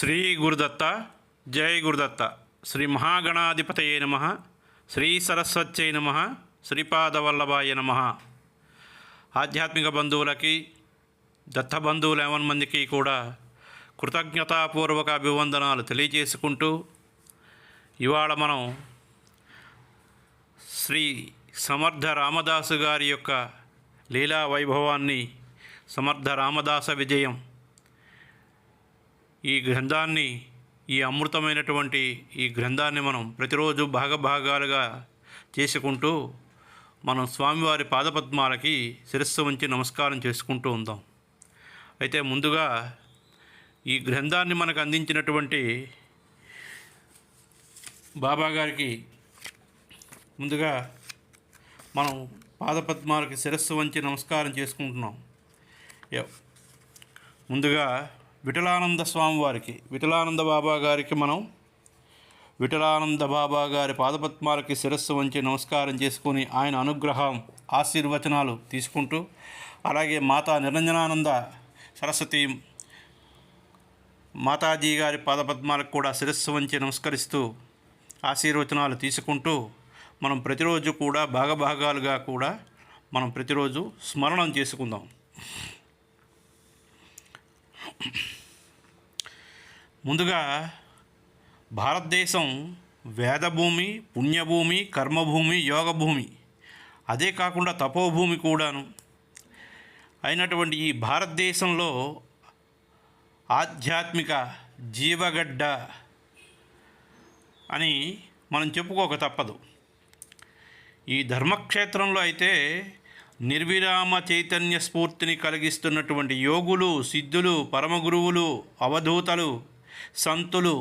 శ్రీ గురుదత్త జై గురుదత్త. శ్రీ మహాగణాధిపతయే నమ. శ్రీ సరస్వత్యై నమ. శ్రీపాదవల్లభాయ నమ. ఆధ్యాత్మిక బంధువులకి, దత్త బంధువులు 50 మందికి కూడా కృతజ్ఞతాపూర్వక అభివందనాలు తెలియజేసుకుంటూ, ఇవాళ మనం శ్రీ సమర్థ రామదాసు గారి యొక్క లీలా వైభవాన్ని, సమర్థ రామదాస విజయం, ఈ గ్రంథాన్ని, ఈ అమృతమైనటువంటి ఈ గ్రంథాన్ని మనం ప్రతిరోజు భాగాలుగా చేసుకుంటూ మనం స్వామివారి పాదపద్మాలకి శిరస్సు ఉంచి నమస్కారం చేసుకుంటూ ఉందాం. అయితే ముందుగా ఈ గ్రంథాన్ని మనకు అందించినటువంటి బాబాగారికి ముందుగా మనం పాదపద్మాలకి శిరస్సు వంచి నమస్కారం చేసుకుంటున్నాం. ముందుగా విఠలానంద స్వామి వారికి, విఠలానంద బాబా గారికి మనం విఠలానంద బాబా గారి పాదపద్మాలకి శిరస్సు వంచి నమస్కారం చేసుకుని ఆయన అనుగ్రహం, ఆశీర్వచనాలు తీసుకుంటూ, అలాగే మాతా నిరంజనానంద సరస్వతి మాతాజీ గారి పాదపద్మాలకు కూడా శిరస్సు వంచి నమస్కరిస్తూ ఆశీర్వచనాలు తీసుకుంటూ మనం ప్రతిరోజు కూడా భాగాలుగా కూడా మనం ప్రతిరోజు స్మరణం చేసుకుందాం. ముందుగా భారతదేశం వేదభూమి, పుణ్యభూమి, కర్మభూమి, యోగభూమి, అదే కాకుండా తపోభూమి కూడాను అయినటువంటి ఈ భారతదేశంలో ఆధ్యాత్మిక జీవగడ్డ అని మనం చెప్పుకోక తప్పదు. ఈ ధర్మక్షేత్రంలో అయితే నిర్విరామ చైతన్య స్ఫూర్తిని కలిగిస్తున్నటువంటి యోగులు, సిద్ధులు, పరమగురువులు, అవధూతలు, సంతులు,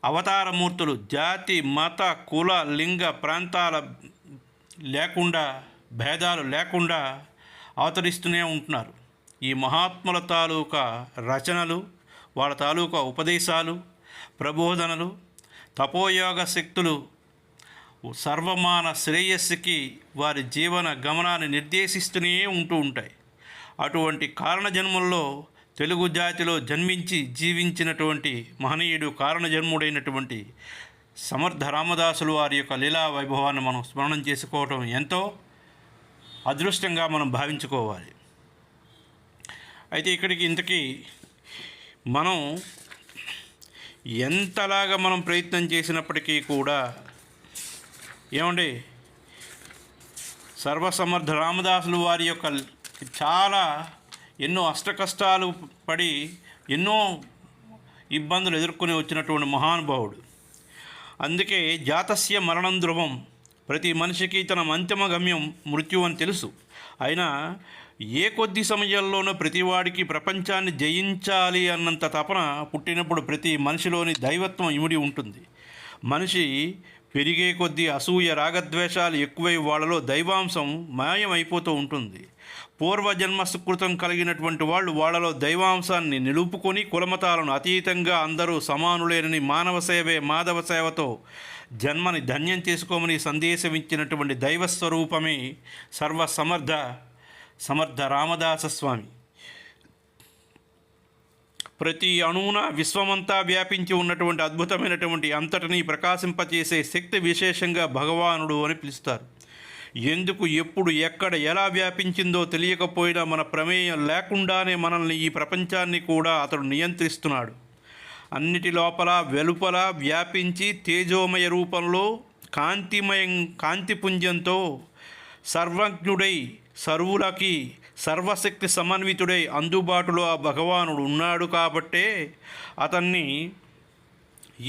అవతారమూర్తులు జాతి, మత, కుల, లింగ, ప్రాంతాల లేకుండా, భేదాలు లేకుండా అవతరిస్తూనే ఉంటున్నారు. ఈ మహాత్ముల తాలూకా రచనలు, వాళ్ళ తాలూకా ఉపదేశాలు, ప్రబోధనలు, తపోయోగ శక్తులు సర్వమాన శ్రేయస్సుకి వారి జీవన గమనాన్ని నిర్దేశిస్తూనే ఉంటాయి. అటువంటి కారణజన్ముల్లో తెలుగు జాతిలో జన్మించి జీవించినటువంటి మహనీయుడు, కారణజన్ముడైనటువంటి సమర్థ రామదాసులు వారి యొక్క లీలా వైభవాన్ని మనం స్మరణం చేసుకోవటం ఎంతో అదృష్టంగా మనం భావించుకోవాలి. అయితే ఇక్కడికి ఇంతకీ మనం ఎంతలాగా మనం ప్రయత్నం చేసినప్పటికీ కూడా ఏమండి, సర్వసమర్థ రామదాసులు వారి యొక్క చాలా ఎన్నో అష్టకష్టాలు పడి ఎన్నో ఇబ్బందులు ఎదుర్కొని వచ్చినటువంటి మహానుభావుడు. అందుకే జాతస్య మరణం ధ్రువం, ప్రతి మనిషికి తన అంతిమ గమ్యం మృత్యు అని తెలుసు. అయినా ఏ కొద్ది సమయంలోనూ ప్రతివాడికి ప్రపంచాన్ని జయించాలి అన్నంత తపన పుట్టినప్పుడు ప్రతి మనిషిలోని దైవత్వం ఇమిడి ఉంటుంది. మనిషి పెరిగే కొద్దీ అసూయ, రాగద్వేషాలు ఎక్కువై వాళ్ళలో దైవాంశం మాయమైపోతూ ఉంటుంది. పూర్వజన్మ సుకృతం కలిగినటువంటి వాళ్ళు వాళ్ళలో దైవాంశాన్ని నిలుపుకొని కులమతాలను అతీతంగా అందరూ సమానులేనని మానవ సేవే మాధవ సేవతో జన్మని ధన్యం చేసుకోమని సందేశం ఇచ్చినటువంటి దైవస్వరూపమే సమర్థ రామదాస స్వామి. ప్రతి అణువున విశ్వమంతా వ్యాపించి ఉన్నటువంటి అద్భుతమైనటువంటి అంతటినీ ప్రకాశింపచేసే శక్తి విశేషంగా భగవానుడు అని పిలుస్తారు. ఎందుకు, ఎప్పుడు, ఎక్కడ, ఎలా వ్యాపించిందో తెలియకపోయినా మన ప్రమేయం లేకుండానే మనల్ని, ఈ ప్రపంచాన్ని కూడా అతడు నియంత్రిస్తున్నాడు. అన్నిటి లోపల వెలుపల వ్యాపించి తేజోమయ రూపంలో కాంతిపుంజంతో సర్వజ్ఞుడై సర్వులకి సర్వశక్తి సమన్వితుడై అందుబాటులో ఆ భగవానుడు ఉన్నాడు. కాబట్టే అతన్ని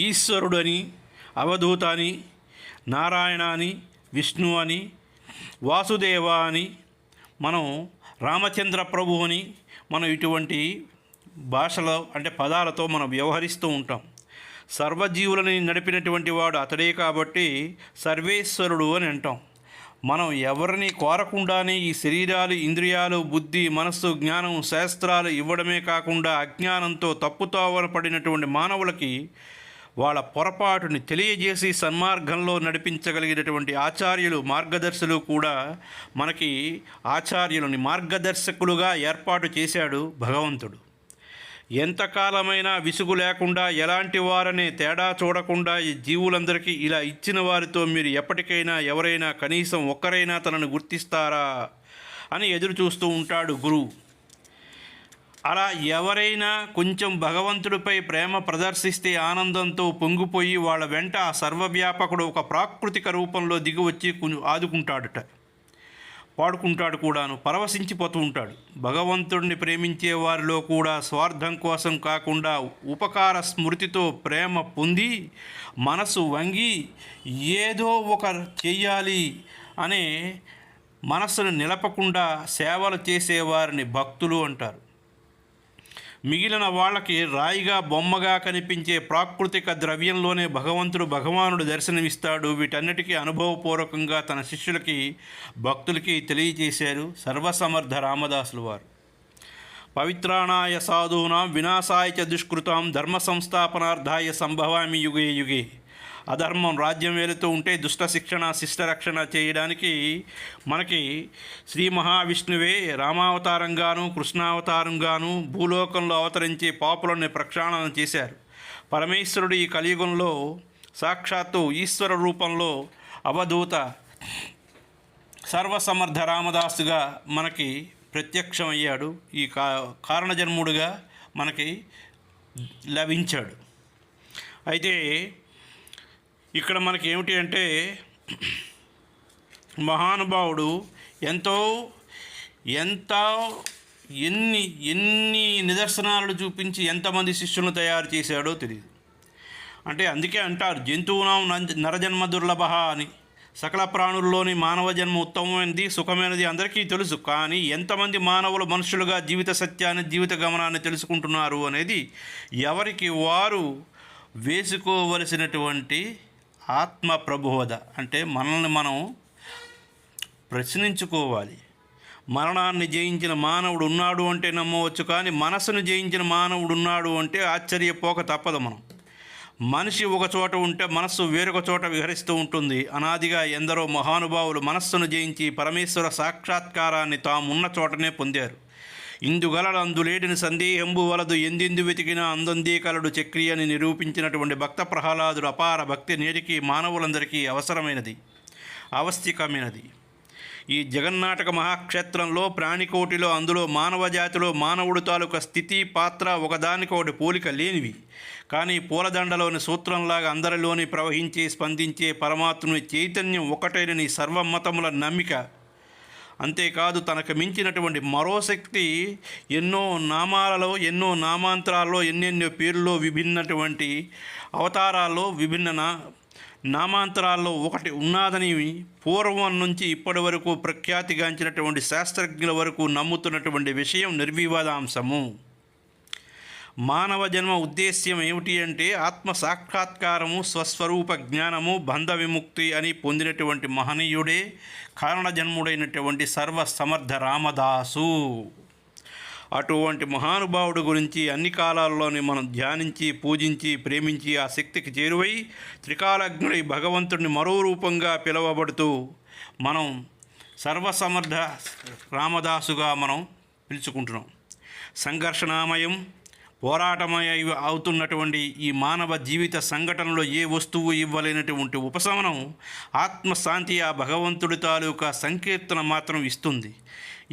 ఈశ్వరుడని, అవధూత అని, నారాయణ అని, విష్ణు అని, వాసుదేవ అని, మనం రామచంద్ర ప్రభు అని మనం ఇటువంటి భాషలో అంటే పదాలతో మనం వ్యవహరిస్తూ ఉంటాం. సర్వజీవులని నడిపినటువంటి వాడు అతడే కాబట్టి సర్వేశ్వరుడు అని అంటాం. మనం ఎవరిని కోరకుండానే ఈ శరీరాలు, ఇంద్రియాలు, బుద్ధి, మనస్సు, జ్ఞానం, శాస్త్రాలు ఇవ్వడమే కాకుండా అజ్ఞానంతో తప్పుతోవ పడినటువంటి మానవులకి వాళ్ళ పొరపాటుని తెలియజేసి సన్మార్గంలో నడిపించగలిగినటువంటి ఆచార్యులు, మార్గదర్శులు కూడా మనకి ఆచార్యులని మార్గదర్శకులుగా ఏర్పాటు చేశాడు భగవంతుడు. ఎంతకాలమైనా విసుగు లేకుండా ఎలాంటి వారనే తేడా చూడకుండా ఈ జీవులందరికీ ఇలా ఇచ్చిన వారితో మీరు ఎప్పటికైనా ఎవరైనా కనీసం ఒక్కరైనా తనను గుర్తిస్తారా అని ఎదురు చూస్తూ ఉంటాడు గురువు. అలా ఎవరైనా కొంచెం భగవంతుడిపై ప్రేమ ప్రదర్శిస్తే ఆనందంతో పొంగిపోయి వాళ్ళ వెంట ఆ సర్వవ్యాపకుడు ఒక ప్రాకృతిక రూపంలో దిగివచ్చి ఆదుకుంటాడట, పాడుకుంటాడు కూడాను, పరవశించిపోతూ ఉంటాడు. భగవంతుడిని ప్రేమించే వారిలో కూడా స్వార్థం కోసం కాకుండా ఉపకార స్మృతితో ప్రేమ పొంది మనసు వంగి ఏదో ఒక చెయ్యాలి అనే మనస్సును నిలపకుండా సేవలు చేసేవారిని భక్తులు అంటారు. మిగిలిన వాళ్ళకి రాయిగా బొమ్మగా కనిపించే ప్రాకృతిక ద్రవ్యంలోనే భగవానుడు దర్శనమిస్తాడు. వీటన్నిటికీ అనుభవపూర్వకంగా తన శిష్యులకి భక్తులకి తెలియజేశారు సర్వసమర్థ రామదాసులు వారు. పవిత్రాణాయ సాధూనాం వినాశాయ చ దుష్కృతాం ధర్మ సంస్థాపనార్థాయ సంభవామి యుగే యుగే. అధర్మం రాజ్యం వేలుతూ ఉంటే దుష్ట శిక్షణ శిష్టరక్షణ చేయడానికి మనకి శ్రీ మహావిష్ణువే రామావతారంగాను కృష్ణావతారంగాను భూలోకంలో అవతరించి పాపులని ప్రక్షాళన చేశారు. పరమేశ్వరుడు ఈ కలియుగంలో సాక్షాత్తు ఈశ్వర రూపంలో అవధూత సర్వసమర్థ రామదాసుగా మనకి ప్రత్యక్షమయ్యాడు. ఈ కారణజన్ముడుగా మనకి లభించాడు. అయితే ఇక్కడ మనకి ఏమిటి అంటే మహానుభావుడు ఎన్ని నిదర్శనాలను చూపించి ఎంతమంది శిష్యులను తయారు చేశాడో తెలియదు. అంటే అందుకే అంటారు జంతువునాం నరజన్మ దుర్లభ అని. సకల ప్రాణుల్లోని మానవ జన్మ ఉత్తమమైనది సుఖమైనది అందరికీ తెలుసు. కానీ ఎంతమంది మానవులు మనుషులుగా జీవిత సత్యాన్ని జీవిత గమనాన్ని తెలుసుకుంటున్నారు అనేది ఎవరికి వారు వేసుకోవలసినటువంటి ఆత్మ ప్రబోధ. అంటే మనల్ని మనం ప్రశ్నించుకోవాలి. మరణాన్ని జయించిన మానవుడు ఉన్నాడు అంటే నమ్మవచ్చు, కానీ మనసును జయించిన మానవుడు ఉన్నాడు అంటే ఆశ్చర్యపోక తప్పదు. మనిషి ఒక చోట ఉంటే మనస్సు వేరొక చోట విహరిస్తూ ఉంటుంది. అనాదిగా ఎందరో మహానుభావులు మనస్సును జయించి పరమేశ్వర సాక్షాత్కారాన్ని తామున్న చోటనే పొందారు. ఇందుగలడు అందులేడిని సందేహంబు వలదు ఎందెందు వెతికినా అందందే కలడు చక్రి అని నిరూపించినటువంటి భక్త ప్రహ్లాదుడు అపార భక్తి నేటికి మానవులందరికీ అవసరమైనది, ఆవశ్యకమైనది. ఈ జగన్నాటక మహాక్షేత్రంలో ప్రాణికోటిలో అందులో మానవ జాతిలో మానవుడు తాలూకా స్థితి పాత్ర ఒకదానికొకటి పోలిక లేనివి. కానీ పూలదండలోని సూత్రంలాగా అందరిలోని ప్రవహించే స్పందించే పరమాత్ముని చైతన్యం ఒకటైన సర్వమతముల నమ్మిక. అంతేకాదు తనకు మించినటువంటి మరో శక్తి ఎన్నో నామాలలో ఎన్నో నామాంతరాల్లో ఎన్నెన్నో పేర్లలో విభిన్నటువంటి అవతారాల్లో విభిన్న నామాంతరాల్లో ఒకటి ఉన్నాదని పూర్వం నుంచి ఇప్పటి వరకు ప్రఖ్యాతిగాంచినటువంటి శాస్త్రజ్ఞుల వరకు నమ్ముతున్నటువంటి విషయం నిర్వివాదాంశము. మానవ జన్మ ఉద్దేశ్యం ఏమిటి అంటే ఆత్మ సాక్షాత్కారము స్వస్వరూప జ్ఞానము బంధ విముక్తి అని పొందినటువంటి మహనీయుడే కారణజన్ముడైనటువంటి సర్వసమర్థ రామదాసు. అటువంటి మహానుభావుడు గురించి అన్ని కాలాల్లోని మనం ధ్యానించి పూజించి ప్రేమించి ఆ శక్తికి చేరువై త్రికాలజ్ఞుడై భగవంతుడిని మరో రూపంగా పిలువబడుతూ మనం సర్వసమర్థ రామదాసుగా మనం పిలుచుకుంటున్నాం. సంఘర్షణామయం పోరాటమయ అవుతున్నటువంటి ఈ మానవ జీవిత సంఘటనలో ఏ వస్తువు ఇవ్వలేనటువంటి ఉపశమనం ఆత్మశాంతి ఆ భగవంతుడి తాలూకా సంకీర్తన మాత్రం ఇస్తుంది.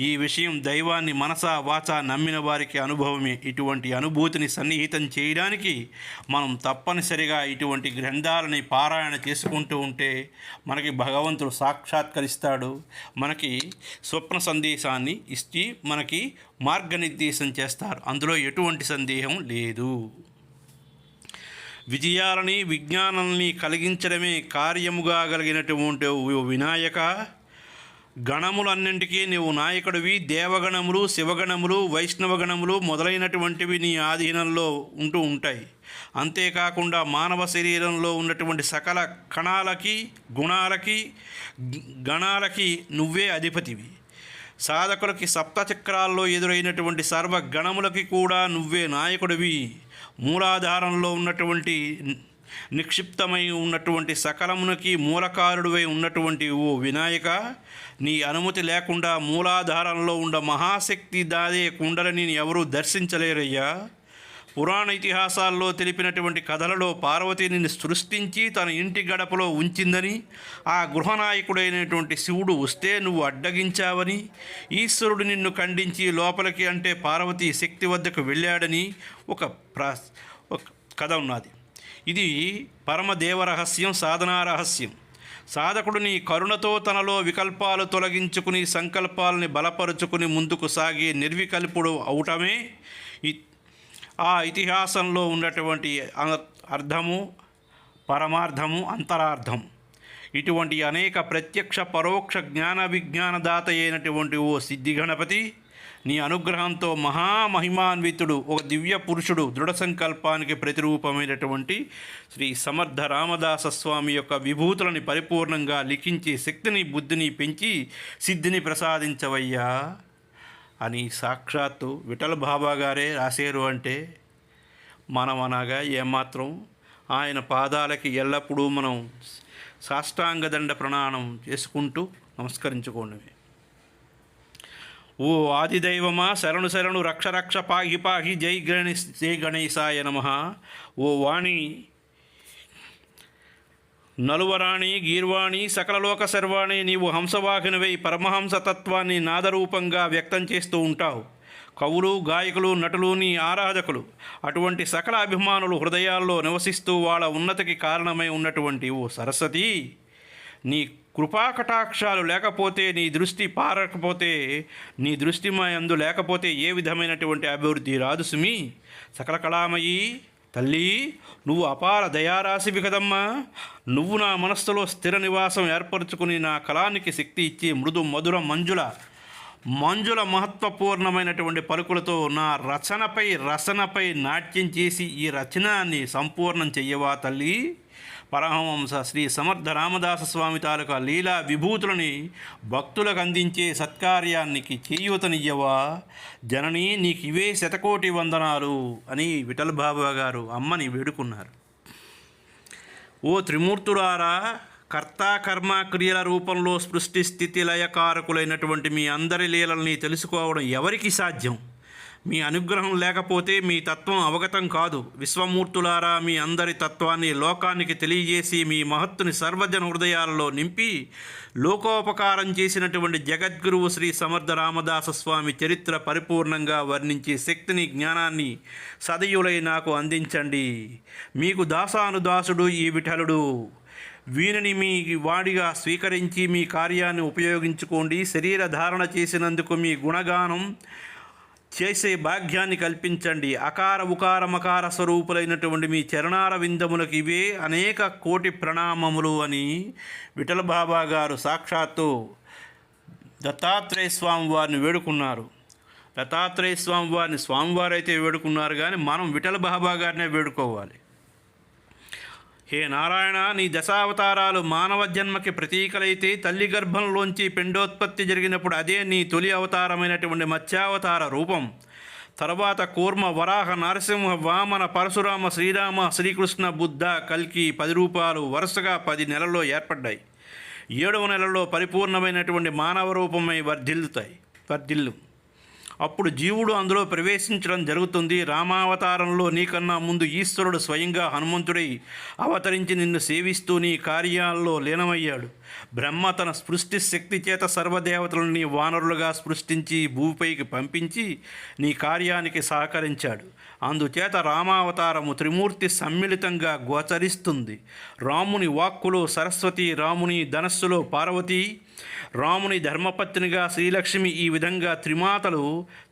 ఈ విషయం దైవాన్ని మనసా వాచా నమ్మిన వారికి అనుభవమే. ఇటువంటి అనుభూతిని సన్నిహితం చేయడానికి మనం తప్పనిసరిగా ఇటువంటి గ్రంథాలని పారాయణ చేసుకుంటూ ఉంటే మనకి భగవంతుడు సాక్షాత్కరిస్తాడు. మనకి స్వప్న సందేశాన్ని ఇచ్చి మనకి మార్గనిర్దేశం చేస్తారు. అందులో ఎటువంటి సందేహం లేదు. విజయాలని విజ్ఞానాన్ని కలిగించడమే కార్యముగా కలిగినటువంటి వినాయక, గణములన్నింటికీ నీవు నాయకుడివి. దేవగణములు శివగణములు వైష్ణవగణములు మొదలైనటువంటివి నీ ఆధీనంలో ఉంటూ ఉంటాయి. అంతేకాకుండా మానవ శరీరంలో ఉన్నటువంటి సకల కణాలకి గుణాలకి గణాలకి నువ్వే అధిపతివి. సాధకులకి సప్తచక్రాల్లో ఎదురైనటువంటి సర్వగణములకి కూడా నువ్వే నాయకుడివి. మూలాధారంలో ఉన్నటువంటి నిక్షిప్తమై ఉన్నటువంటి సకలమునకి మూలకారుడివై ఉన్నటువంటి ఓ వినాయక, నీ అనుమతి లేకుండా మూలాధారంలో ఉన్న మహాశక్తి దాదే కుండలని ఎవరూ దర్శించలేరయ్యా. పురాణ ఇతిహాసాల్లో తెలిపినటువంటి కథలలో పార్వతి నిన్ను సృష్టించి తన ఇంటి గడపలో ఉంచిందని, ఆ గృహనాయకుడైనటువంటి శివుడు వస్తే నువ్వు అడ్డగించావని, ఈశ్వరుడు నిన్ను ఖండించి లోపలికి అంటే పార్వతి శక్తి వద్దకు వెళ్ళాడని ఒక కథ ఉన్నది. ఇది పరమదేవ రహస్యం, సాధనా రహస్యం. సాధకుడు నీ కరుణతో తనలో వికల్పాలు తొలగించుకుని సంకల్పాలని బలపరుచుకుని ముందుకు సాగి నిర్వికల్పుడు అవటమే ఆ ఇతిహాసంలో ఉన్నటువంటి అర్థము, పరమార్థము, అంతరార్థం. ఇటువంటి అనేక ప్రత్యక్ష పరోక్ష జ్ఞాన విజ్ఞానదాత అయినటువంటి ఓ సిద్ధి గణపతి, నీ అనుగ్రహంతో మహామహిమాన్వితుడు ఒక దివ్య పురుషుడు దృఢ సంకల్పానికి ప్రతిరూపమైనటువంటి శ్రీ సమర్థ రామదాస స్వామి యొక్క విభూతులని పరిపూర్ణంగా లిఖించి శక్తిని బుద్ధిని పెంచి సిద్ధిని ప్రసాదించవయ్యా అని సాక్షాత్తు విఠల బాబా గారే రాశారు. అంటే మనం అనగా ఏమాత్రం ఆయన పాదాలకి ఎల్లప్పుడూ మనం సాష్టాంగదండ ప్రణామం చేసుకుంటూ నమస్కరించుకోండి. ఓ ఆదిదైవమా శరణు శరణు రక్ష రక్ష పాహి పాహి జై గణేశాయ నమః. ఓ వాణి నలువరాణి గీర్వాణి సకలలోక సర్వాణి, నీవు హంసవాహినివై పరమహంస తత్వాన్ని నాదరూపంగా వ్యక్తం చేస్తూ ఉంటావు. కవులు, గాయకులు, నటులు నీ ఆరాధకులు. అటువంటి సకల అభిమానులు హృదయాల్లో నివసిస్తూ వాళ్ళ ఉన్నతికి కారణమై ఉన్నటువంటి ఓ సరస్వతి, నీ కృపాకటాక్షాలు లేకపోతే, నీ దృష్టి పారకపోతే, నీ దృష్టి మా యందు లేకపోతే ఏ విధమైనటువంటి అభివృద్ధి రాదు సుమి. సకల కళామయి తల్లి, నువ్వు అపార దయారాశివి కదమ్మా. నువ్వు నా మనస్సులో స్థిర నివాసం ఏర్పరచుకుని నా కళానికి శక్తి ఇచ్చి మృదు మధుర మంజుల మహత్వపూర్ణమైనటువంటి పలుకులతో నా రచనపై నాట్యం చేసి ఈ రచనాన్ని సంపూర్ణం చెయ్యవా తల్లి. పరమహంస శ్రీ సమర్థ రామదాస స్వామి తాలూకా లీలా విభూతులని భక్తులకు అందించే సత్కార్యానికి చేయూతనియ్యవా జనని, నీకు ఇవే శతకోటి వందనాలు అని విఠల్ బాబా గారు అమ్మని వేడుకున్నారు. ఓ త్రిమూర్తులారా, కర్త కర్మ క్రియల రూపంలో సృష్టి స్థితి లయకారకులైనటువంటి మీ అందరి లీలల్ని తెలుసుకోవడం ఎవరికి సాధ్యం? మీ అనుగ్రహం లేకపోతే మీ తత్వం అవగతం కాదు. విశ్వమూర్తులారా, మీ అందరి తత్వాన్ని లోకానికి తెలియజేసి మీ మహత్తుని సర్వజన హృదయాలలో నింపి లోకోపకారం చేసినటువంటి జగద్గురువు శ్రీ సమర్థ రామదాస స్వామి చరిత్ర పరిపూర్ణంగా వర్ణించే శక్తిని, జ్ఞానాన్ని సదయులై నాకు అందించండి. మీకు దాసానుదాసుడు ఈ విఠలుడు. వీనిని మీ వాడిగా స్వీకరించి మీ కార్యాన్ని ఉపయోగించుకోండి. శరీర ధారణ చేసినందుకు మీ గుణగానం చేసే భాగ్యాన్ని కల్పించండి. అకార ఉకార మకార స్వరూపులైనటువంటి మీ చరణార విందములకు ఇవే అనేక కోటి ప్రణామములు అని విఠల బాబా గారు సాక్షాత్తు దత్తాత్రేయ స్వామి వారిని వేడుకున్నారు. దత్తాత్రేయ స్వామి వారిని స్వామివారైతే వేడుకున్నారు, కానీ మనం విఠల బాబా గారినే వేడుకోవాలి. హే నారాయణ, నీ దశావతారాలు మానవ జన్మకి ప్రతీకలైతే తల్లి గర్భంలోంచి పిండోత్పత్తి జరిగినప్పుడు అదే నీ తొలి అవతారమైనటువంటి మత్స్యావతార రూపం. తర్వాత కూర్మ, వరాహ, నరసింహ, వామన, పరశురామ, శ్రీరామ, శ్రీకృష్ణ, బుద్ధ, కల్కి 10 రూపాలు వరుసగా 10 నెలల్లో ఏర్పడ్డాయి. 7వ నెలలో పరిపూర్ణమైనటువంటి మానవ రూపమై వర్ధిల్లు. అప్పుడు జీవుడు అందులో ప్రవేశించడం జరుగుతుంది. రామావతారంలో నీకన్నా ముందు ఈశ్వరుడు స్వయంగా హనుమంతుడై అవతరించి నిన్ను సేవిస్తూ నీ కార్యాల్లో లీనమయ్యాడు. బ్రహ్మ తన సృష్టి శక్తి చేత సర్వదేవతలను నీ వానరులుగా సృష్టించి భూమిపైకి పంపించి నీ కార్యానికి సహకరించాడు. అందుచేత రామావతారము త్రిమూర్తి సమ్మిళితంగా గోచరిస్తుంది. రాముని వాక్కులో సరస్వతి, రాముని ధనస్సులో పార్వతి, రాముని ధర్మపత్నిగా శ్రీలక్ష్మి, ఈ విధంగా త్రిమాతలు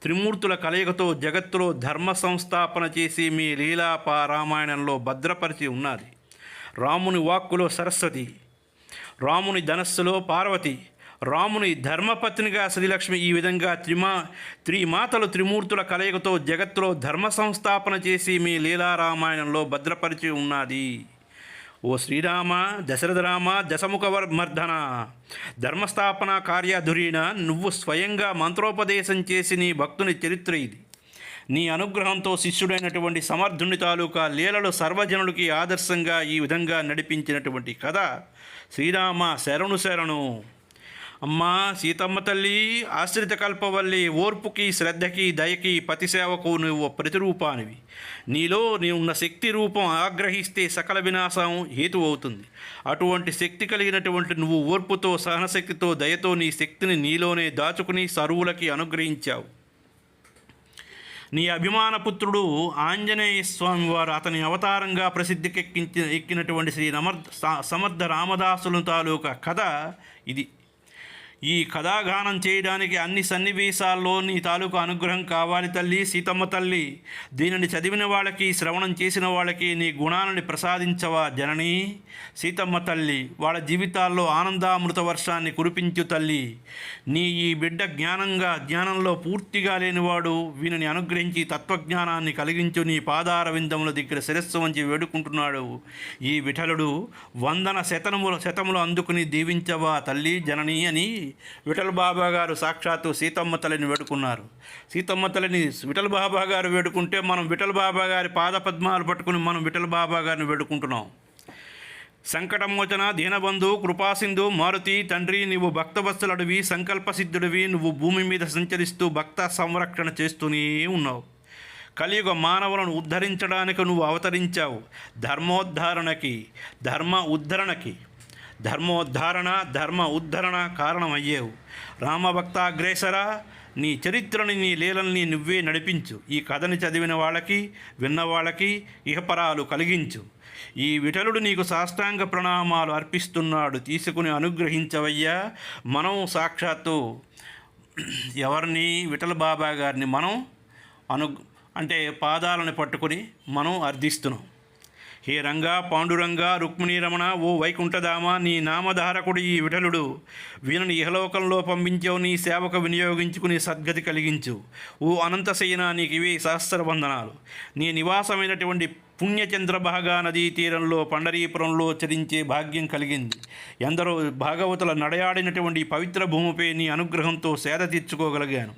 త్రిమూర్తుల కలయికతో జగత్తులో ధర్మ సంస్థాపన చేసి మీ లీలాపా రామాయణంలో భద్రపరిచి ఉన్నది. రాముని వాక్కులో సరస్వతి, రాముని ధనస్సులో పార్వతి, రాముని ధర్మపత్నిగా శ్రీలక్ష్మి, ఈ విధంగా త్రిమాతలు త్రిమూర్తుల కలయికతో జగత్తులో ధర్మ సంస్థాపన చేసి మీ లీలా రామాయణంలో భద్రపరిచి ఉన్నది. ఓ శ్రీరామ, దశరథరామ, దశముఖవర్మర్ధన, ధర్మస్థాపన కార్యాధురీన, నువ్వు స్వయంగా మంత్రోపదేశం చేసి నీ భక్తుని చరిత్ర ఇది. నీ అనుగ్రహంతో శిష్యుడైనటువంటి సమర్థుని తాలూకా లీలలు సర్వజనులకి ఆదర్శంగా ఈ విధంగా నడిపించినటువంటి కథ శ్రీరామ శరణు శరణు. అమ్మా సీతమ్మ తల్లి, ఆశ్రిత కల్పవల్లి, ఓర్పుకి శ్రద్ధకి దయకి పతిసేవకు నువ్వు ప్రతిరూపానివి. నీలో నీ ఉన్న శక్తి రూపం ఆగ్రహిస్తే సకల వినాశం హేతు అవుతుంది. అటువంటి శక్తి కలిగినటువంటి నువ్వు ఓర్పుతో, సహనశక్తితో, దయతో నీ శక్తిని నీలోనే దాచుకుని సర్వులకి అనుగ్రహించావు. నీ అభిమానపుత్రుడు ఆంజనేయ స్వామి వారు అతని అవతారంగా ఎక్కినటువంటి సమర్థ రామదాసుల తాలూకా కథ ఇది. ఈ కథాగానం చేయడానికి అన్ని సన్నివేశాల్లో నీ తాలూకు అనుగ్రహం కావాలి తల్లి సీతమ్మ తల్లి. దీనిని చదివిన వాళ్ళకి, శ్రవణం చేసిన వాళ్ళకి నీ గుణాలని ప్రసాదించవా జనని సీతమ్మ తల్లి. వాళ్ళ జీవితాల్లో ఆనందామృత వర్షాన్ని కురిపించు తల్లి. నీ ఈ బిడ్డ జ్ఞానంలో పూర్తిగా లేనివాడు, వీనిని అనుగ్రహించి తత్వజ్ఞానాన్ని కలిగించు. నీ పాదార విందముల దగ్గర శిరస్సు వంచి వేడుకుంటున్నాడు ఈ విఠలుడు. వందన శతములు అందుకుని దీవించవా తల్లి జనని అని విఠల బాబా గారు సాక్షాత్తు సీతమ్మ తల్లిని వేడుకున్నారు. సీతమ్మ తల్లిని విఠల బాబా గారు వేడుకుంటే మనం విఠల బాబా గారి పాద పద్మాలు పట్టుకుని మనం విఠల బాబా గారిని వేడుకుంటున్నాం. సంకటమోచన, దీనబంధు, కృపాసింధు, మారుతి తండ్రి, నువ్వు భక్తవత్సలుడివి, సంకల్పసిద్ధుడివి. నువ్వు భూమి మీద సంచరిస్తూ భక్త సంరక్షణ చేస్తూనే ఉన్నావు. కలియుగ మానవులను ఉద్ధరించడానికి నువ్వు అవతరించావు. ధర్మ ఉద్ధరణ కారణమయ్యేవు. రామభక్తాగ్రేసర, నీ చరిత్రని, నీ లీలల్ని నువ్వే నడిపించు. ఈ కథని చదివిన వాళ్ళకి, విన్న వాళ్ళకి ఇహపరాలు కలిగించు. ఈ విఠలుడు నీకు సాష్టాంగ ప్రణామాలు అర్పిస్తున్నాడు. తీసుకుని అనుగ్రహించవయ్యా. మనం సాక్షాత్తు ఎవరిని, విఠల బాబా గారిని మనం అంటే పాదాలను పట్టుకొని మనం అర్థిస్తున్నాం. హే రంగా, పాండురంగా, రుక్మిణీ రమణ, ఓ వైకుంఠధామ, నీ నామధారకుడు ఈ విఠలుడు. వీరిని ఇహలోకంలో పంపించావు. నీ సేవకు వినియోగించుకుని సద్గతి కలిగించు. ఓ అనంతశయన, నీకు ఇవే సహస్రవందనాలు. నీ నివాసమైనటువంటి పుణ్యచంద్రభాగా నదీ తీరంలో పండరీపురంలో చరించే భాగ్యం కలిగింది. ఎందరో భాగవతుల నడయాడినటువంటి పవిత్ర భూమిపై నీ అనుగ్రహంతో సేద తీర్చుకోగలిగాను.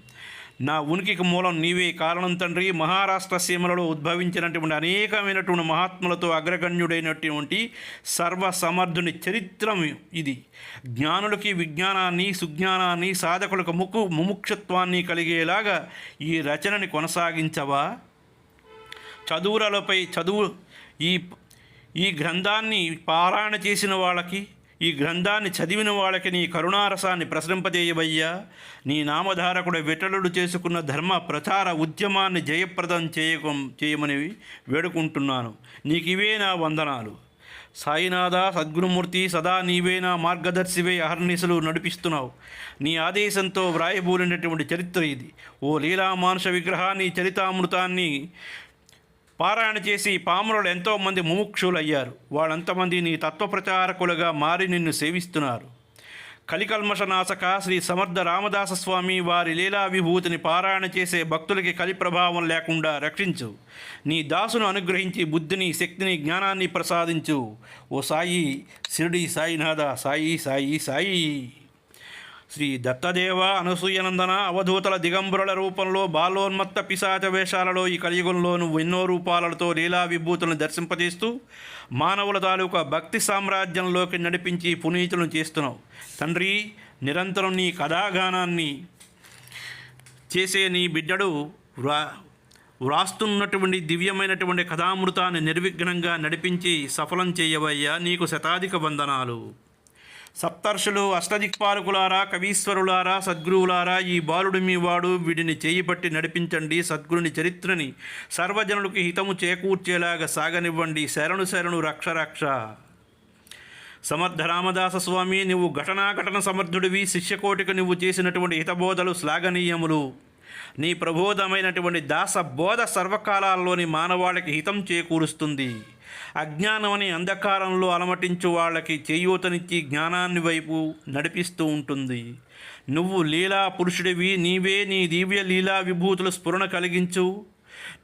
నా ఉనికికి మూలం నీవే కారణం తండ్రి. మహారాష్ట్ర సీమలలో ఉద్భవించినటువంటి అనేకమైనటువంటి మహాత్ములతో అగ్రగణ్యుడైనటువంటి సర్వసమర్థుని చరిత్రం ఇది. జ్ఞానులకి విజ్ఞానాన్ని, సుజ్ఞానాన్ని, సాధకులకు ముముక్షత్వాన్ని కలిగేలాగా ఈ రచనని కొనసాగించవా. ఈ గ్రంథాన్ని పారాయణ చేసిన వాళ్ళకి, ఈ గ్రంథాన్ని చదివిన వాళ్ళకి నీ కరుణారసాన్ని ప్రసరింపజేయవయ్యా. నీ నామధారకుడు విఠలుడు చేసుకున్న ధర్మ ప్రచార ఉద్యమాన్ని జయప్రదం చేయమని వేడుకుంటున్నాను. నీకివే నా వందనాలు. సాయినాథ, సద్గురుమూర్తి, సదా నీవే నా మార్గదర్శివే అహర్నిశలు నడిపిస్తున్నావు. నీ ఆదేశంతో వ్రాయబూలినటువంటి చరిత్ర ఇది. ఓ లీలామానుష విగ్రహ, నీ చరితామృతాన్ని పారాయణ చేసి పామరులు ఎంతోమంది ముముక్షులయ్యారు. వాళ్ళంతమంది నీ తత్వప్రచారకులుగా మారి నిన్ను సేవిస్తున్నారు. కలికల్మషనాశక శ్రీ సమర్థ రామదాస స్వామి వారి లీలా విభూతిని పారాయణ చేసే భక్తులకి కలి ప్రభావం లేకుండా రక్షించు. నీ దాసును అనుగ్రహించి బుద్ధిని, శక్తిని, జ్ఞానాన్ని ప్రసాదించు. ఓ సాయి, షిరిడి సాయినాథ, సాయి సాయి సాయి. శ్రీ దత్తదేవ, అనసూయనందన, అవధూతల దిగంబరుల రూపంలో, బాలోన్మత్త పిశాచ వేషాలలో ఈ కలియుగంలో నువ్వు ఎన్నో రూపాలతో లీలా విభూతులను దర్శింపజేస్తూ మానవుల తాలూకా భక్తి సామ్రాజ్యంలోకి నడిపించి పునీతులను చేస్తున్నావు తండ్రి. నిరంతరం నీ కథాగానాన్ని చేసే నీ బిడ్డడు వ్రాస్తున్నటువంటి దివ్యమైనటువంటి కథామృతాన్ని నిర్విఘ్నంగా నడిపించి సఫలం చేయవయ్యా. నీకు శతాధిక వందనాలు. సప్తర్షులు, అష్టదిక్పాలకులారా, కవీశ్వరులారా, సద్గురువులారా, ఈ బాలుడు మీ వాడు, వీడిని చేయిపట్టి నడిపించండి. సద్గురుని చరిత్రని సర్వజనులకు హితము చేకూర్చేలాగా సాగనివ్వండి. శరణు శరణు, రక్ష రక్ష. సమర్థ రామదాస స్వామి, నువ్వు ఘటన సమర్థుడివి. శిష్యకోటికి నువ్వు చేసినటువంటి హితబోధలు శ్లాఘనీయములు. నీ ప్రబోధమైనటువంటి దాసబోధ సర్వకాలాల్లోని మానవాళికి హితం చేకూరుస్తుంది. అజ్ఞానమని అంధకారంలో అలమటించు వాళ్ళకి చేయూతనిచ్చి జ్ఞానాన్ని వైపు నడిపిస్తూ ఉంటుంది. నువ్వు లీలా పురుషుడివి. నీవే నీ దివ్య లీలా విభూతులు స్ఫురణ కలిగించు.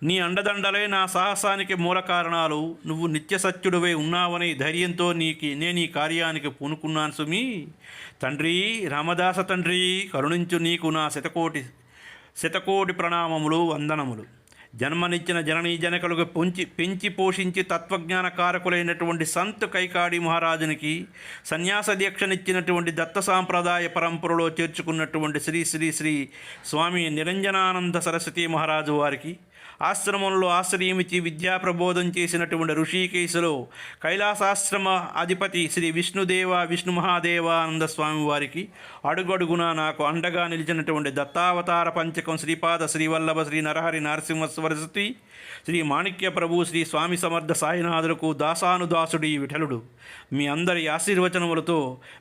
నీ అండదండలే నా సాహసానికి మూల కారణాలు. నువ్వు నిత్య సత్యుడివై ఉన్నావని ధైర్యంతో నేను ఈ కార్యానికి పూనుకున్నాను సుమి. తండ్రి రామదాస తండ్రి, కరుణించు. నీకు నా శతకోటి ప్రణామములు, వందనములు. జన్మనిచ్చిన జననీ జనకులకు పెంచి పోషించి తత్వజ్ఞాన కారకులైనటువంటి సంత్ కైకాడి మహారాజునికి సన్యాస దీక్షనిచ్చినటువంటి దత్త సాంప్రదాయ పరంపరలో చేర్చుకున్నటువంటి శ్రీ శ్రీ శ్రీ స్వామి నిరంజనానంద సరస్వతి మహారాజు వారికి, ఆశ్రమంలో ఆశ్రయమిచ్చి విద్యా ప్రబోధం చేసినటువంటి ఋషికేశులో కైలాసాశ్రమ అధిపతి శ్రీ విష్ణు మహాదేవానంద స్వామి వారికి, అడుగడుగునా నాకు అండగా నిలిచినటువంటి దత్తావతార పంచకం శ్రీపాద శ్రీవల్లభ శ్రీ నరహరి నరసింహ సరస్వతి శ్రీ మాణిక్య ప్రభు శ్రీ స్వామి సమర్థ సాయినాథులకు దాసానుదాసుడి విఠలుడు మీ అందరి ఆశీర్వచనములతో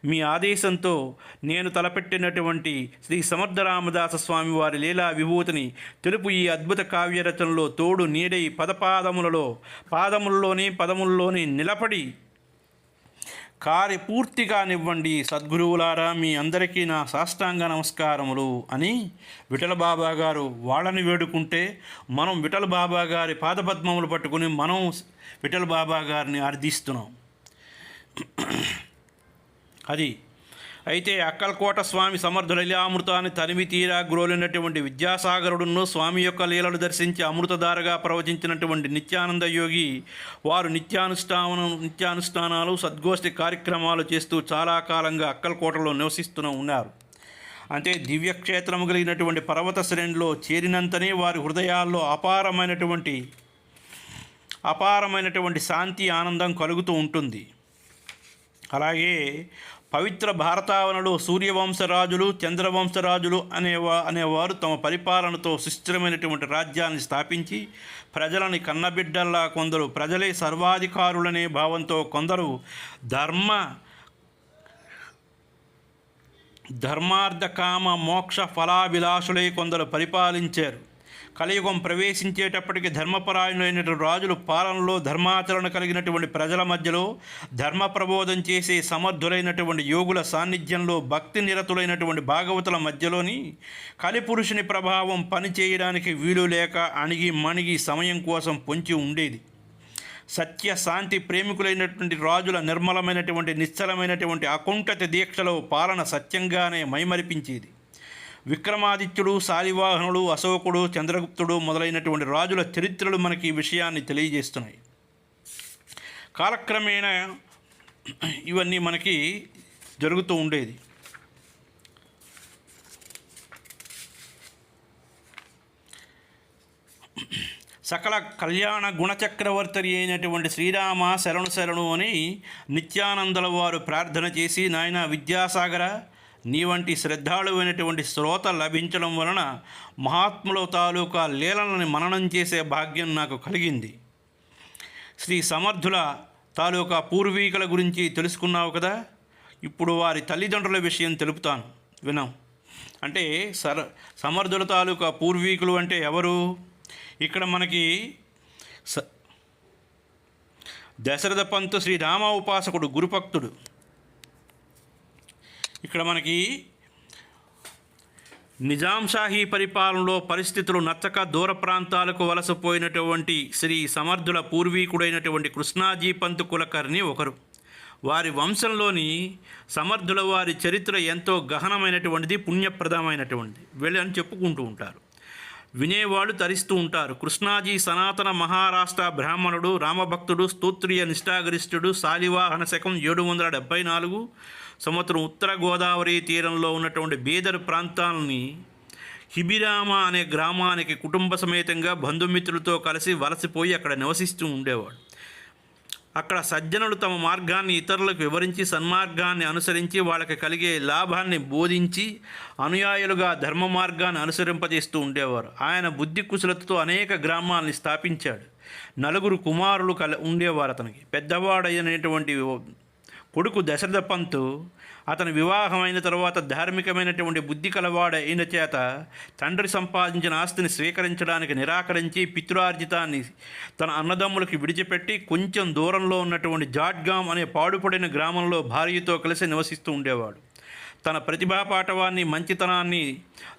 మీ ఆదేశంతో నేను తలపెట్టినటువంటి శ్రీ సమర్థ రామదాస స్వామి వారి లీలా విభూతిని తెలుపు ఈ అద్భుత కావ్యరచనలో తోడు నీడై పదముల్లోనే నిలబడి పూర్తిగానివ్వండి సద్గురువులారా, మీ అందరికీ నా సాష్టాంగ నమస్కారములు అని విఠల బాబా గారు వాళ్ళని వేడుకుంటే, మనం విఠల బాబా గారి పాదపద్మములు పట్టుకుని మనం విఠల బాబా గారిని అర్థిస్తున్నాం. అది అయితే అక్కల్కోట స్వామి సమర్థ లీలామృతాన్ని తనివి తీరా గ్రోలినటువంటి విద్యాసాగరుడును స్వామి యొక్క లీలలు దర్శించి అమృతధారగా ప్రవచించినటువంటి నిత్యానంద యోగి వారు నిత్యానుష్ఠానాలు సద్గోష్ఠి కార్యక్రమాలు చేస్తూ చాలా కాలంగా అక్కల్కోటలో నివసిస్తూ ఉన్నారు. అంటే దివ్యక్షేత్రము కలిగినటువంటి పర్వత శ్రేణిలో చేరినంతనే వారి హృదయాల్లో అపారమైనటువంటి శాంతి ఆనందం కలుగుతూ ఉంటుంది. అలాగే పవిత్ర భారతావనిలో సూర్యవంశరాజులు చంద్రవంశరాజులు అనేవారు తమ పరిపాలనతో సుస్థిరమైనటువంటి రాజ్యాన్ని స్థాపించి ప్రజలని కన్నబిడ్డల్లా, కొందరు ప్రజలే సర్వాధికారులనే భావంతో, కొందరు ధర్మార్థ కామ మోక్ష ఫలాభిలాషులై కొందరు పరిపాలించారు. కలియుగం ప్రవేశించేటప్పటికి ధర్మపరాయణులైనటువంటి రాజులు పాలనలో ధర్మాచరణ కలిగినటువంటి ప్రజల మధ్యలో ధర్మ ప్రబోధం చేసే సమర్థులైనటువంటి యోగుల సాన్నిధ్యంలో భక్తి నిరతులైనటువంటి భాగవతుల మధ్యలోని కలిపురుషుని ప్రభావం పనిచేయడానికి వీలు లేక అణిగి మణిగి సమయం కోసం పొంచి ఉండేది. సత్య శాంతి ప్రేమికులైనటువంటి రాజుల నిర్మలమైనటువంటి నిశ్చలమైనటువంటి అకుంఠిత దీక్షలో పాలన సత్యంగానే మైమరిపించేది. విక్రమాదిత్యుడు, శాలివాహనుడు, అశోకుడు, చంద్రగుప్తుడు మొదలైనటువంటి రాజుల చరిత్రలు మనకి ఈ విషయాన్ని తెలియజేస్తున్నాయి. కాలక్రమేణా ఇవన్నీ మనకి జరుగుతూ ఉండేది. సకల కళ్యాణ గుణచక్రవర్తి అయినటువంటి శ్రీరామ శరణు అని నిత్యానందల వారు ప్రార్థన చేసి, నాయన విద్యాసాగర, నీ వంటి శ్రద్ధాళువైనటువంటి శ్రోత లభించడం వలన మహాత్ముల తాలూకా లీలలను మననం చేసే భాగ్యం నాకు కలిగింది. శ్రీ సమర్థుల తాలూకా పూర్వీకుల గురించి తెలుసుకున్నావు కదా, ఇప్పుడు వారి తల్లిదండ్రుల విషయం తెలుపుతాను వినం. అంటే సమర్థుల తాలూకా పూర్వీకులు అంటే ఎవరు? ఇక్కడ మనకి దశరథ పంతు శ్రీరామ ఉపాసకుడు, గురుభక్తుడు. ఇక్కడ మనకి నిజాంషాహీ పరిపాలనలో పరిస్థితులు నచ్చక దూర ప్రాంతాలకు వలసపోయినటువంటి శ్రీ సమర్థుల పూర్వీకుడైనటువంటి కృష్ణాజీ పంతు కులకర్ణి ఒకరు. వారి వంశంలోని సమర్థుల వారి చరిత్ర ఎంతో గహనమైనటువంటిది, పుణ్యప్రదమైనటువంటిది వెళ్ళి అని చెప్పుకుంటూ ఉంటారు. వినేవాళ్ళు తరిస్తూ ఉంటారు. కృష్ణాజీ సనాతన మహారాష్ట్ర బ్రాహ్మణుడు, రామభక్తుడు, స్తోత్రీయ నిష్ఠాగరిష్ఠుడు. శాలివాహన శకం 774 సంవత్సరం ఉత్తర గోదావరి తీరంలో ఉన్నటువంటి బీదర్ ప్రాంతాలని హిబిరామ అనే గ్రామానికి కుటుంబ సమేతంగా బంధుమిత్రులతో కలిసి వలసిపోయి అక్కడ నివసిస్తూ ఉండేవాడు. అక్కడ సజ్జనులు తమ మార్గాన్ని ఇతరులకు వివరించి సన్మార్గాన్ని అనుసరించి వాళ్ళకి కలిగే లాభాన్ని బోధించి అనుయాయులుగా ధర్మ మార్గాన్ని అనుసరింపజేస్తూ ఉండేవారు. ఆయన బుద్ధి కుశలతతో అనేక గ్రామాలని స్థాపించాడు. 4 కుమారులు ఉండేవారు అతనికి. పెద్దవాడైనటువంటి కొడుకు దశరథ పంతు అతని వివాహమైన తర్వాత ధార్మికమైనటువంటి బుద్ధి కలవాడైన చేత తండ్రి సంపాదించిన ఆస్తిని స్వీకరించడానికి నిరాకరించి పితృార్జితాన్ని తన అన్నదమ్ములకి విడిచిపెట్టి కొంచెం దూరంలో ఉన్నటువంటి జాడ్గామ్ అనే పాడుపడిన గ్రామంలో భార్యతో కలిసి నివసిస్తూ ఉండేవాడు. తన ప్రతిభా పాటవాన్ని, మంచితనాన్ని,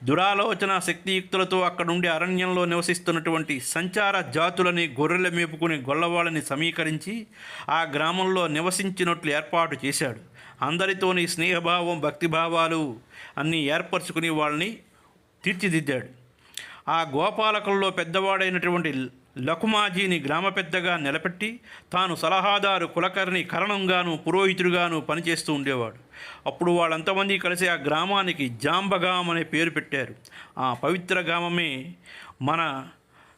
దురాలోచన శక్తియుక్తులతో అక్కడుండి అరణ్యంలో నివసిస్తున్నటువంటి సంచార జాతులని, గొర్రెల మేపుకుని గొల్లవాళ్ళని సమీకరించి ఆ గ్రామంలో నివసించినట్లు ఏర్పాటు చేశాడు. అందరితోని స్నేహభావం, భక్తిభావాలు అన్నీ ఏర్పరచుకుని వాళ్ళని తీర్చిదిద్దాడు. ఆ గోపాలకుల్లో పెద్దవాడైనటువంటి లకుమాజీని గ్రామ పెద్దగా నిలబెట్టి తాను సలహాదారు కులకర్ణి కరణంగాను పురోహితుడిగాను పనిచేస్తూ ఉండేవాడు. అప్పుడు వాళ్ళంతమంది కలిసి ఆ గ్రామానికి జాంబగాం అనే పేరు పెట్టారు. ఆ పవిత్ర గ్రామమే మన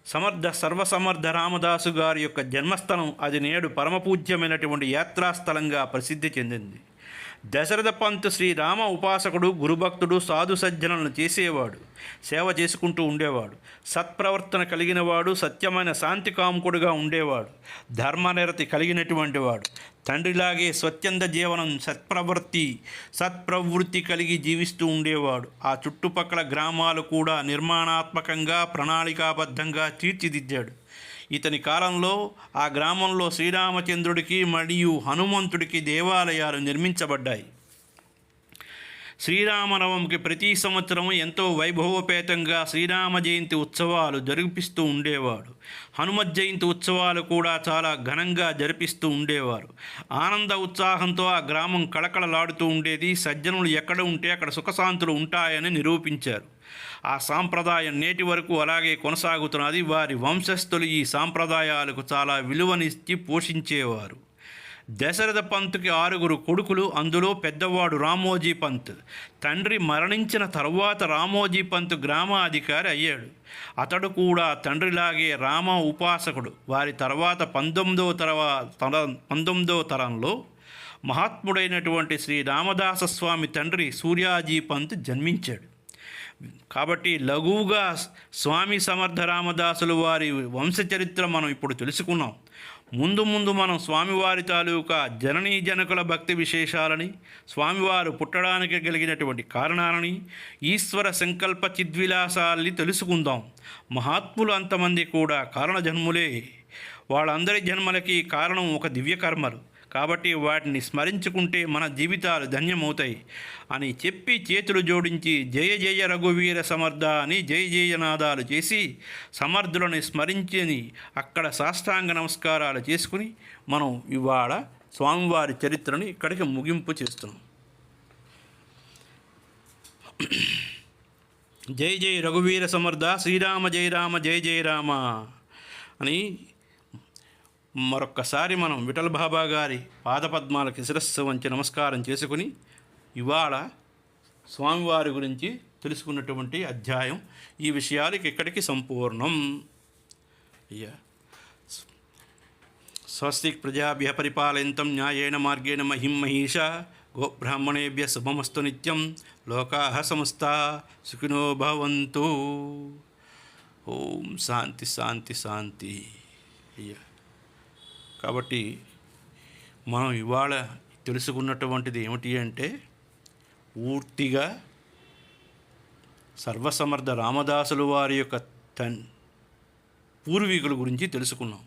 సర్వసమర్థ రామదాసు గారి యొక్క జన్మస్థలం. అది నేడు పరమపూజ్యమైనటువంటి యాత్రాస్థలంగా ప్రసిద్ధి చెందింది. దశరథ పంత్ శ్రీరామ ఉపాసకుడు, గురుభక్తుడు, సాధు సజ్జనులను చేసేవాడు, సేవ చేసుకుంటూ ఉండేవాడు. సత్ప్రవర్తన కలిగినవాడు, సత్యమైన శాంతి కాముకుడుగా ఉండేవాడు, ధర్మనిరతి కలిగినటువంటి వాడు. తండ్రిలాగే స్వచ్ఛంద జీవనం, సత్ప్రవృత్తి కలిగి జీవిస్తూ ఉండేవాడు. ఆ చుట్టుపక్కల గ్రామాలు కూడా నిర్మాణాత్మకంగా ప్రణాళికాబద్ధంగా తీర్చిదిద్దాడు. ఇతని కాలంలో ఆ గ్రామంలో శ్రీరామచంద్రుడికి మరియు హనుమంతుడికి దేవాలయాలు నిర్మించబడ్డాయి. శ్రీరామనవమికి ప్రతి సంవత్సరం ఎంతో వైభవోపేతంగా శ్రీరామ జయంతి ఉత్సవాలు జరిపిస్తూ ఉండేవాడు. హనుమత్ జయంతి ఉత్సవాలు కూడా చాలా ఘనంగా జరిపిస్తూ ఉండేవారు. ఆనంద ఉత్సాహంతో ఆ గ్రామం కళకళలాడుతూ ఉండేది. సజ్జనులు ఎక్కడ ఉంటే అక్కడ సుఖశాంతులు ఉంటాయని నిరూపించారు. ఆ సాంప్రదాయం నేటి వరకు అలాగే కొనసాగుతున్నది. వారి వంశస్థులు ఈ సాంప్రదాయాలకు చాలా విలువనిచ్చి పోషించేవారు. దశరథ పంత్కి 6 కొడుకులు. అందులో పెద్దవాడు రామోజీ పంత్. తండ్రి మరణించిన తరువాత రామోజీ పంత్ గ్రామాధికారి అయ్యాడు. అతడు కూడా తండ్రిలాగే రామ ఉపాసకుడు. వారి తర్వాత 19వ తరంలో మహాత్ముడైనటువంటి శ్రీ రామదాస స్వామి తండ్రి సూర్యాజీ పంత్ జన్మించాడు. కాబట్టి లఘువుగా స్వామి సమర్థ రామదాసులు వారి వంశచరిత్ర మనం ఇప్పుడు తెలుసుకున్నాం. ముందు మనం స్వామివారి తాలూకా జననీ జనకుల భక్తి విశేషాలని, స్వామివారు పుట్టడానికి కలిగినటువంటి కారణాలని, ఈశ్వర సంకల్ప చిద్విలాసాలని తెలుసుకుందాం. మహాత్ములు అంతమంది కూడా కారణజన్ములే. వాళ్ళందరి జన్మలకి కారణం ఒక దివ్యకర్మలు. కాబట్టి వాటిని స్మరించుకుంటే మన జీవితాలు ధన్యమవుతాయి అని చెప్పి చేతులు జోడించి జయ జయ రఘువీర సమర్థ అని జయ జయనాదాలు చేసి సమర్థులను స్మరించి అక్కడ సాష్టాంగ నమస్కారాలు చేసుకుని మనం ఇవాళ స్వామివారి చరిత్రను ఇక్కడికి ముగింపు చేస్తున్నాం. జై జై రఘువీర సమర్థ, శ్రీరామ జయ రామ జయ జయ రామ అని మరొక్కసారి మనం విఠల్ బాబా గారి పాదపద్మాలకి శిరస్సు వంచి నమస్కారం చేసుకుని ఇవాళ స్వామివారి గురించి తెలుసుకున్నటువంటి అధ్యాయం ఈ విషయాలకి ఇక్కడికి సంపూర్ణం. అయ్యా స్వస్తి ప్రజాభ్య పరిపాలయంతం న్యాయేన మార్గేణ మహిం మహిషా గోబ్రాహ్మణేభ్య శుభమస్తు నిత్యం లోకాః సమస్తా సుఖినో భవంతు. ఓం శాంతి శాంతి శాంతి. అయ్యా కాబట్టి మనం ఇవాళ తెలుసుకున్నటువంటిది ఏమిటి అంటే పూర్తిగా సర్వసమర్థ రామదాసులు వారి యొక్క పూర్వీకుల గురించి తెలుసుకున్నాం.